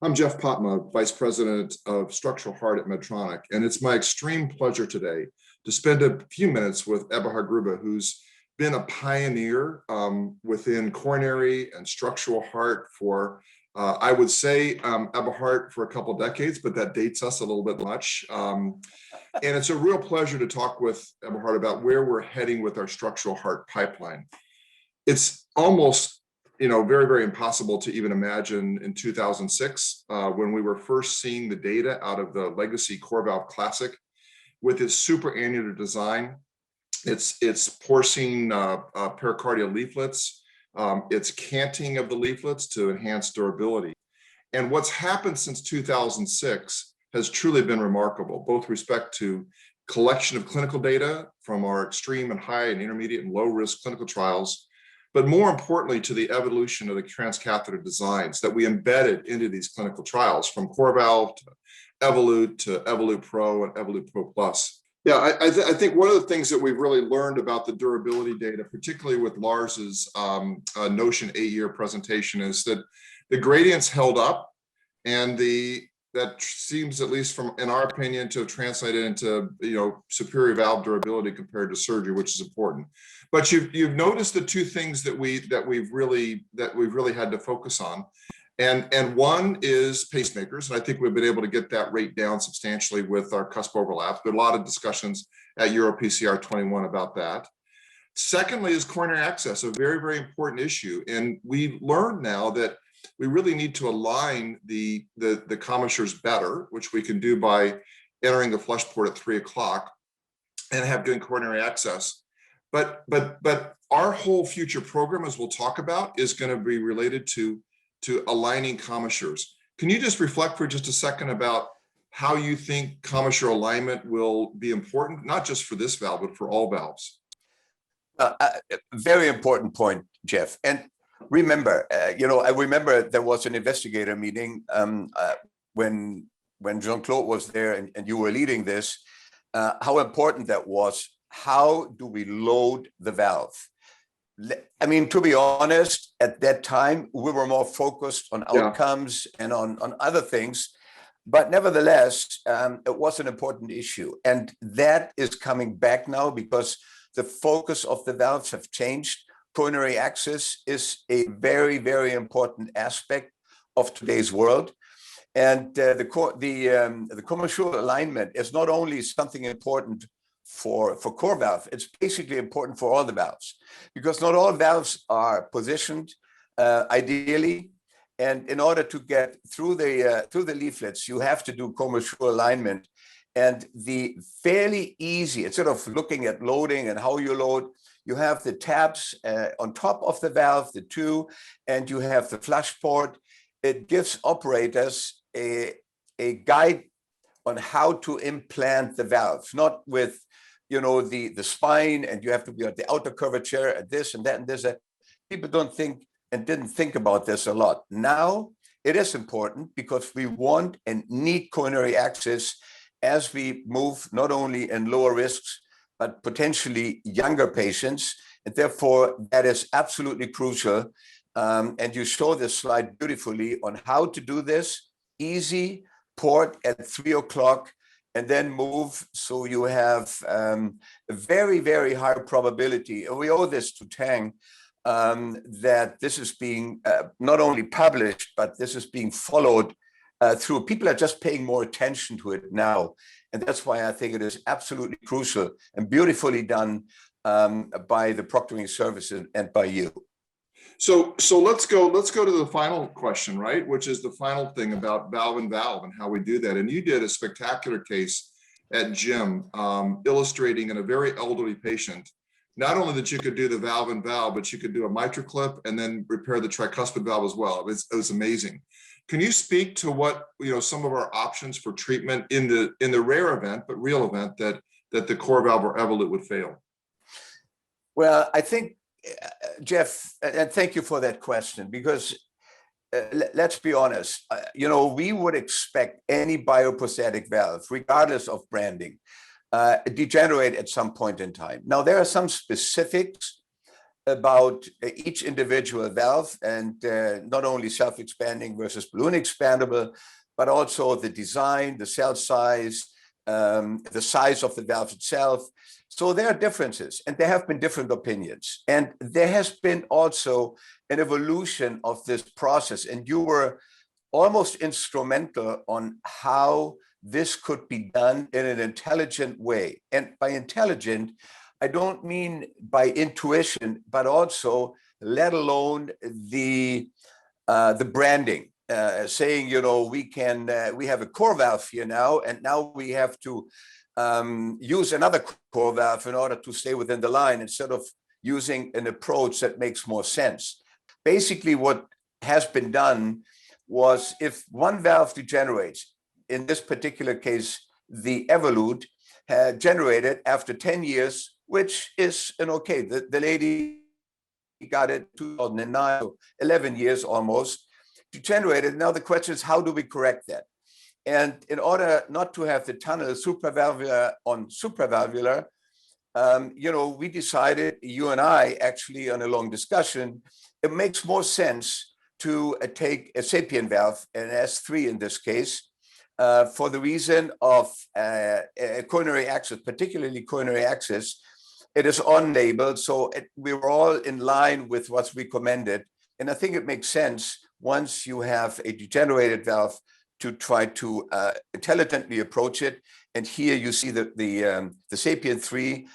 I'm Jeff Popma, Vice President of Structural Heart at Medtronic, and it's my extreme pleasure today to spend a few minutes with Eberhard Grube, who's been a pioneer within coronary and structural heart for, I would say, Eberhard for a couple of decades, but that dates us a little bit much. And it's a real pleasure to talk with Eberhard about where we're heading with our structural heart pipeline. It's almost very, very impossible to even imagine in 2006 when we were first seeing the data out of the legacy CoreValve Classic with its superannular design, its porcine pericardial leaflets, its canting of the leaflets to enhance durability. And what's happened since 2006 has truly been remarkable, both respect to collection of clinical data from our extreme and high and intermediate and low risk clinical trials, but more importantly to the evolution of the transcatheter designs that we embedded into these clinical trials, from CoreValve to Evolut Pro and Evolut Pro Plus. Yeah, I think one of the things that we've really learned about the durability data, particularly with Lars's Notion 8-year presentation, is that the gradients held up, and that seems, at least in our opinion, to have translated into superior valve durability compared to surgery, which is important. But you've noticed the two things that we've really had to focus on, and one is pacemakers, and I think we've been able to get that rate down substantially with our cusp overlaps. There are a lot of discussions at EuroPCR 21 about that. Secondly is coronary access, a very, very important issue, and we learned now that we really need to align the commissures better, which we can do by entering the flush port at 3 o'clock and have good coronary access. But our whole future program, as we'll talk about, is going to be related to aligning commissures. Can you just reflect for just a second about how you think commissure alignment will be important, not just for this valve, but for all valves? Very important point, Jeff. And remember, I remember there was an investigator meeting when Jean-Claude was there and you were leading this, how important that was. How do we load the valve? I mean, to be honest, at that time, we were more focused on outcomes and on other things. But nevertheless, it was an important issue. And that is coming back now because the focus of the valves have changed. Coronary access is a very, very important aspect of today's world. And the commissure alignment is not only something important for CoreValve, it's basically important for all the valves, because not all valves are positioned ideally. And in order to get through the leaflets, you have to do commissure alignment. And the fairly easy, instead of looking at loading and how you load, you have the tabs on top of the valve, the two, and you have the flush port. It gives operators a guide on how to implant the valve, not with the spine, and you have to be at the outer curvature and this and that and this. People don't think and didn't think about this a lot. Now it is important because we want and need coronary access as we move not only in lower risks, but potentially younger patients. And therefore, that is absolutely crucial. And you show this slide beautifully on how to do this. Easy, port at 3 o'clock, and then move. So you have a very, very high probability, and we owe this to Tang, that this is being not only published, but this is being followed through. People are just paying more attention to it now. And that's why I think it is absolutely crucial and beautifully done by the proctoring services and by you. So let's go to the final question, right? Which is the final thing about valve and how we do that. And you did a spectacular case at GYM illustrating in a very elderly patient, not only that you could do the valve, but you could do a mitral clip and then repair the tricuspid valve as well. It was amazing. Can you speak to what some of our options for treatment in the rare event, but real event that the CoreValve or Evolut would fail? Well, I think, Jeff, and thank you for that question, because let's be honest, we would expect any bioprosthetic valve, regardless of branding, degenerate at some point in time. Now, there are some specifics about each individual valve and not only self-expanding versus balloon expandable, but also the design, the cell size, the size of the valve itself. So there are differences, and there have been different opinions. And there has been also an evolution of this process, and you were almost instrumental on how this could be done in an intelligent way. And by intelligent, I don't mean by intuition, but also, let alone the branding, saying, you know, we have a core valve here now, and now we have to use another core valve in order to stay within the line, instead of using an approach that makes more sense. Basically, what has been done was, if one valve degenerates, in this particular case, the Evolute had generated after 10 years, which is an okay. The lady got it 2009, so 11 years almost, degenerated. Now the question is, how do we correct that? And in order not to have the tunnel supravalvular on supravalvular, you know, we decided, you and I, actually, on a long discussion, it makes more sense to take a sapien valve, an S3 in this case, for the reason of coronary access, particularly coronary access. It is on label, so we were all in line with what's recommended. And I think it makes sense, once you have a degenerated valve, to try to intelligently approach it. And here you see the sapien 3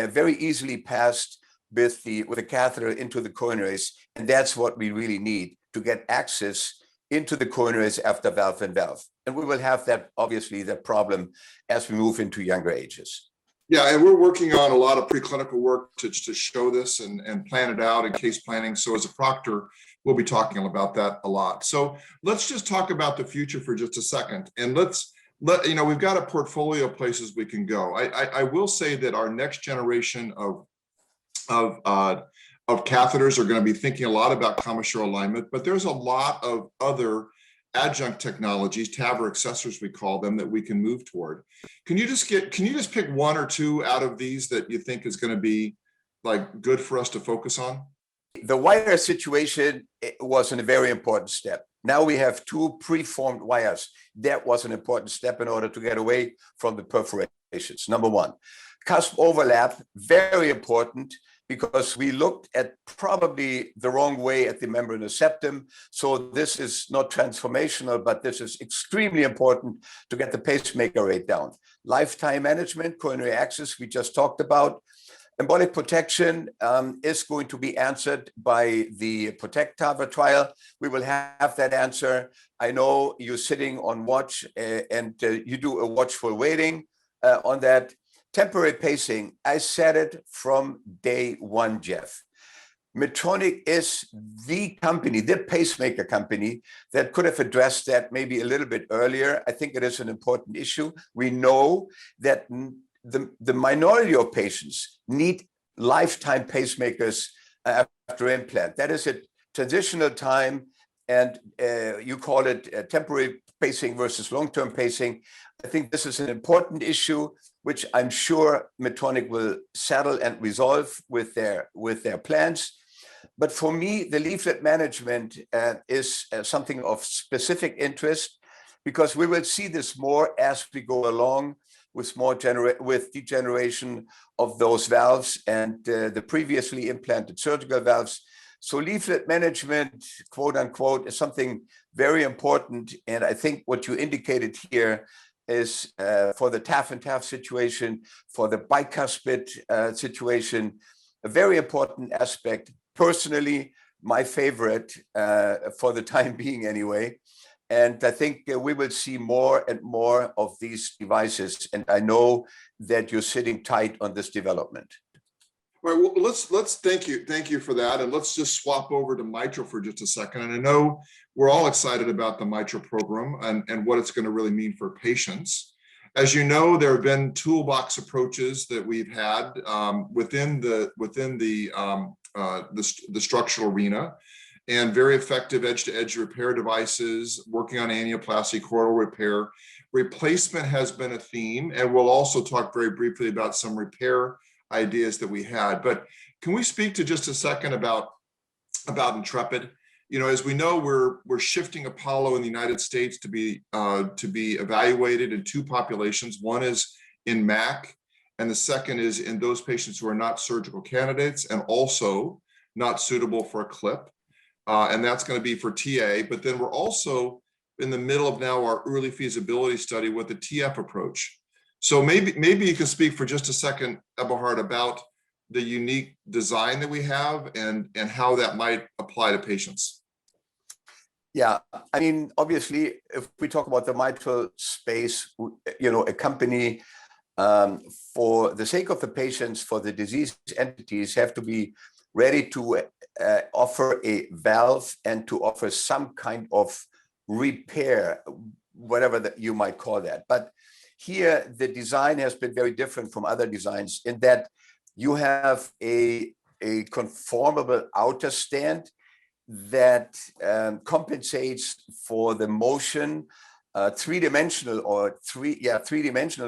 very easily passed with the catheter into the coronaries. And that's what we really need to get access into the coronaries after valve and valve. And we will have that, obviously, that problem as we move into younger ages. Yeah, and we're working on a lot of preclinical work to show this and plan it out in case planning. So as a proctor, we'll be talking about that a lot. So let's just talk about the future for just a second. And we've got a portfolio of places we can go. I will say that our next generation of catheters are going to be thinking a lot about commissural alignment, but there's a lot of other adjunct technologies, TAVR accessors we call them, that we can move toward. Can you just pick one or two out of these that you think is going to be like good for us to focus on? The wire situation was a very important step. Now we have two preformed wires. That was an important step in order to get away from the perforations. Number one. Cusp overlap, very important, because we looked at probably the wrong way at the membranous septum. So this is not transformational, but this is extremely important to get the pacemaker rate down. Lifetime management, coronary access, we just talked about. Embolic protection is going to be answered by the PROTECT TAVR trial. We will have that answer. I know you're sitting on watch and you do a watchful waiting on that. Temporary pacing, I said it from day one, Jeff. Medtronic is the company, the pacemaker company, that could have addressed that maybe a little bit earlier. I think it is an important issue. We know that the minority of patients need lifetime pacemakers after implant. That is a transitional time, and you call it temporary pacing versus long-term pacing. I think this is an important issue, which I'm sure Medtronic will settle and resolve with their plans. But for me, the leaflet management is something of specific interest, because we will see this more as we go along with with degeneration of those valves and the previously implanted surgical valves. So leaflet management, quote unquote, is something very important. And I think what you indicated here is for the TAF and TAF situation, for the bicuspid situation, a very important aspect. Personally, my favorite for the time being anyway. And I think we will see more and more of these devices. And I know that you're sitting tight on this development. All right, well, let's thank you for that. And let's just swap over to mitral for just a second. And I know we're all excited about the mitral program and what it's going to really mean for patients. As you know, there have been toolbox approaches that we've had within the structural arena, and very effective edge-to-edge repair devices, working on annuloplasty, choroidal repair. Replacement has been a theme, and we'll also talk very briefly about some repair ideas that we had. But can we speak to just a second about Intrepid? You know, as we know, we're shifting Apollo in the United States to be evaluated in two populations. One is in MAC, and the second is in those patients who are not surgical candidates and also not suitable for a clip. And that's going to be for TA. But then we're also in the middle of now our early feasibility study with the TF approach. So maybe you can speak for just a second, Eberhard, about the unique design that we have and how that might apply to patients. Yeah, I mean, obviously, if we talk about the mitral space, you know, a company for the sake of the patients, for the disease entities, have to be ready to offer a valve and to offer some kind of repair, whatever that you might call that. But here, the design has been very different from other designs in that you have a conformable outer stand that compensates for the motion, three-dimensional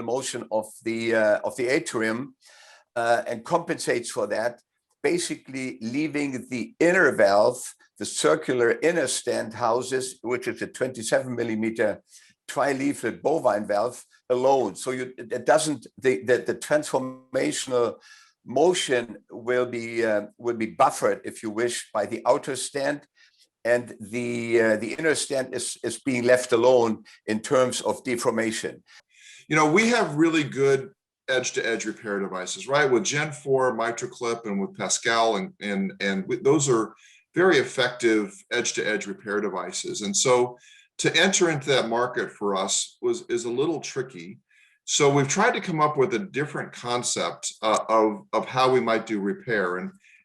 motion of the atrium, and compensates for that, basically leaving the inner valve, the circular inner stand houses, which is a 27 millimeter tri-leaflet bovine valve, alone. So it doesn't, the transformational motion will be buffered, if you wish, by the outer stand, and the inner stand is being left alone in terms of deformation. You know, we have really good edge-to-edge repair devices, right? With Gen 4 MitraClip and with Pascal, and those are very effective edge-to-edge repair devices. And so to enter into that market for us is a little tricky. So we've tried to come up with a different concept of how we might do repair,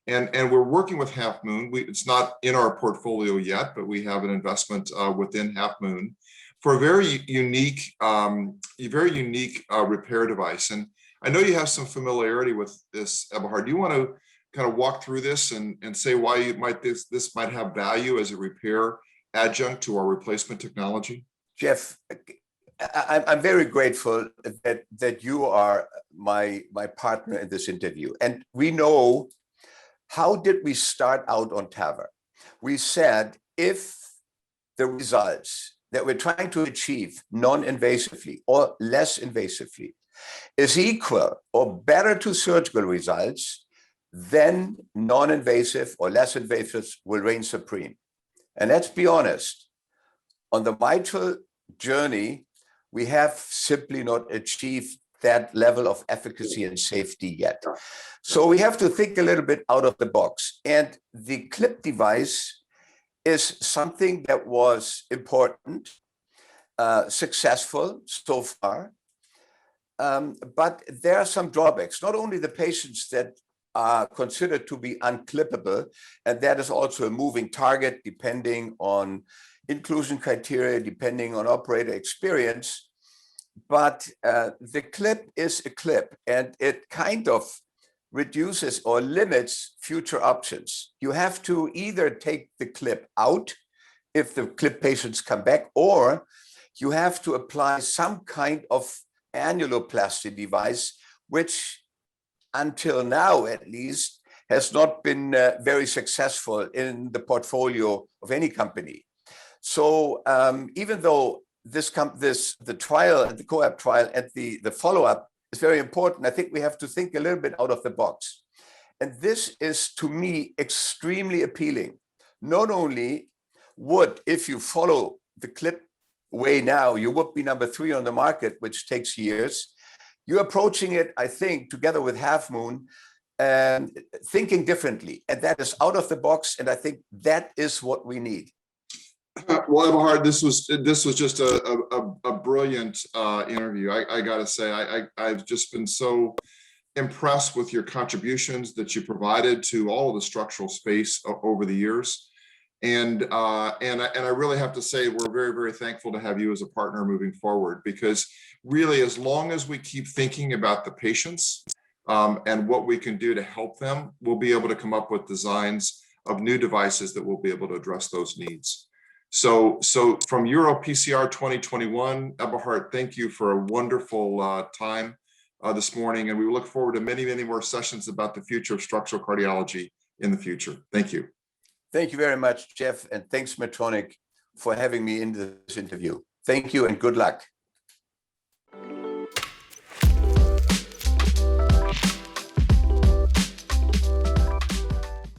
and we're working with Half Moon. It's not in our portfolio yet, but we have an investment within Half Moon for a very unique repair device. And I know you have some familiarity with this, Eberhard. Do you want to kind of walk through this and say why this might have value as a repair adjunct to our replacement technology? Jeff, I'm very grateful that you are my partner in this interview. And we know, how did we start out on TAVR? We said, if the results that we're trying to achieve non-invasively or less invasively is equal or better to surgical results, then non-invasive or less invasive will reign supreme. And let's be honest, on the mitral journey, we have simply not achieved that level of efficacy and safety yet. So we have to think a little bit out of the box. And the clip device is something that was important, successful so far. But there are some drawbacks, not only the patients that are considered to be unclippable, and that is also a moving target depending on inclusion criteria, depending on operator experience. But the clip is a clip, and it kind of reduces or limits future options. You have to either take the clip out if the clip patients come back, or you have to apply some kind of annuloplasty device, which until now at least has not been very successful in the portfolio of any company. So even though the trial, the COAP trial, and the follow-up is very important, I think we have to think a little bit out of the box. And this is, to me, extremely appealing. Not only would, if you follow the clip way now, you would be number 3 on the market, which takes years. You're approaching it, I think, together with Half Moon, and thinking differently. And that is out of the box, and I think that is what we need. Well, Eberhard, this was just a brilliant interview. I got to say, I've just been so impressed with your contributions that you provided to all of the structural space over the years, and I really have to say we're very, very thankful to have you as a partner moving forward, because really, as long as we keep thinking about the patients and what we can do to help them, we'll be able to come up with designs of new devices that will be able to address those needs. So from EuroPCR 2021, Eberhard, thank you for a wonderful time this morning, and we look forward to many, many more sessions about the future of structural cardiology in the future. Thank you. Thank you very much, Jeff, and thanks, Medtronic, for having me in this interview. Thank you and good luck.